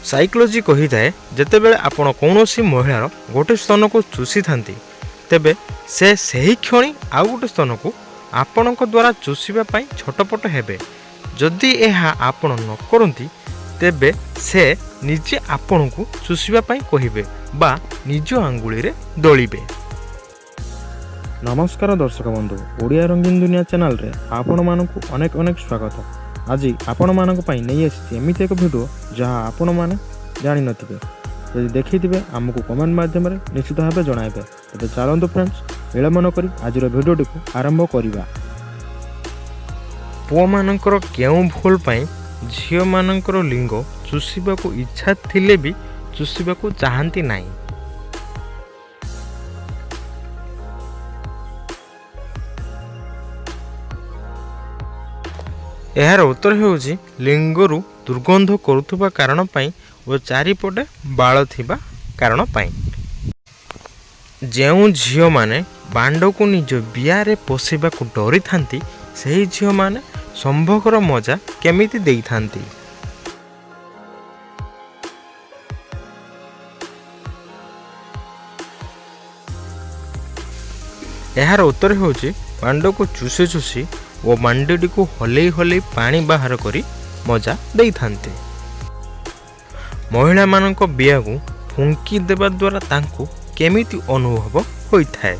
Psychology कही थाए जितेबले आपण कौन महिलार गोटे स्तन को चूसी था तेबे से सही क्षणी आउ गोटे स्तन को आपण द्वारा चूसवाई छटपट हेबे। जदि यह आपण न करती तेबे से निजे आपण को चूसवाई कहिबे बा निज आंगुली रे दलिबे। नमस्कार दर्शक बंधु, ओडिया रंगीन दुनिया चैनल रे आपण मानकु अनेक अनेक स्वागत। आज आपण मानक पई नै आसी एमिति एक वीडियो जहाँ आपण माने जानि नथिबे। यदि देखिथिबे आमको कमेंट माध्यम रे निश्चित भाबे जणाइबे। तबे चलंतु फ्रेंड्स, विलंब करी आजिर वीडियोटी को आरंभ करिबा। पुआ मानकर केउ भूल पई झियो मानकर लिंग चूसिबा को इच्छा थिले भी चूसिबा को चाहंती नाही। यार उत्तर होउछि लिंगरु दुर्गंध करुथुबा कारण पई ओ चारिपटे बाळ थिबा कारण पई। जेउ झियो माने बांड को निज बियारे पोसेबा को डरी थांती सही झियो माने संभोगर मजा केमिति देई थांती। यार उत्तर होउछि बांड को चूसी चूसी ओ मांडीटी को हलई हलई पानी बाहर करी मजा देई थांते। महिला मानक बिया को फुंकी देवा द्वारा तांको केमिति अनुभव होई थाए।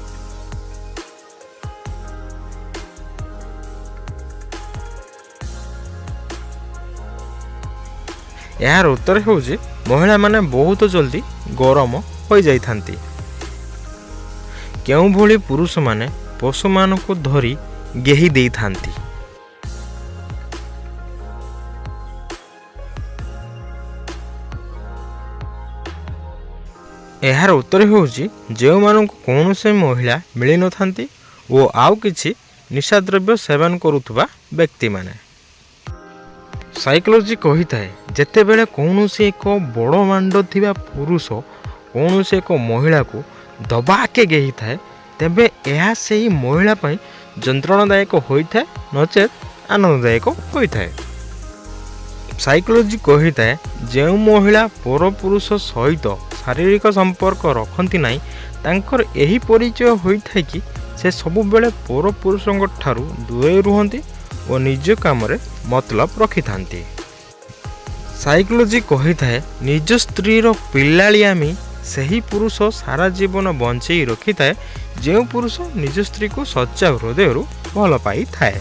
यार उत्तर होउछि महिला माने बहुत जल्दी गरम हो जाई थांती। केउ भली पुरुष माने पशु मानक धरी गेही देई थांती। यार उत्तर होउछि जे मानक कौन से महिला मिली न थांती ओ आउ किछि निशा द्रव्य सेवन करुथुबा व्यक्ति माने। साइकोलोजी कही थाए जेते बेले कौन से एक बड़ मांड थिबा पुरुष कौन से एक महिला को दबाके गेही थाए तेबे यह सही महिला पई जंत्रणादायक होइथाए नचेत आनंददायक होइथाए। साइकोलोजी कही थाए जो महिला पर पुरुष सहित शारीरिक संपर्क रखती नहीं तांकर यही परिचय होइथाए कि से सबु बेले पर पुरुषों ठारू दूरे रुहंती और निज काम रे मतलब रखि थांती। साइकोलोजी कही थाए निज स्त्री रो पिलालियामी सही पुरुष सारा जीवन बंचई रखी थाए जो पुरुष निज स्त्री को सच्चा हृदय भल पाई थाए।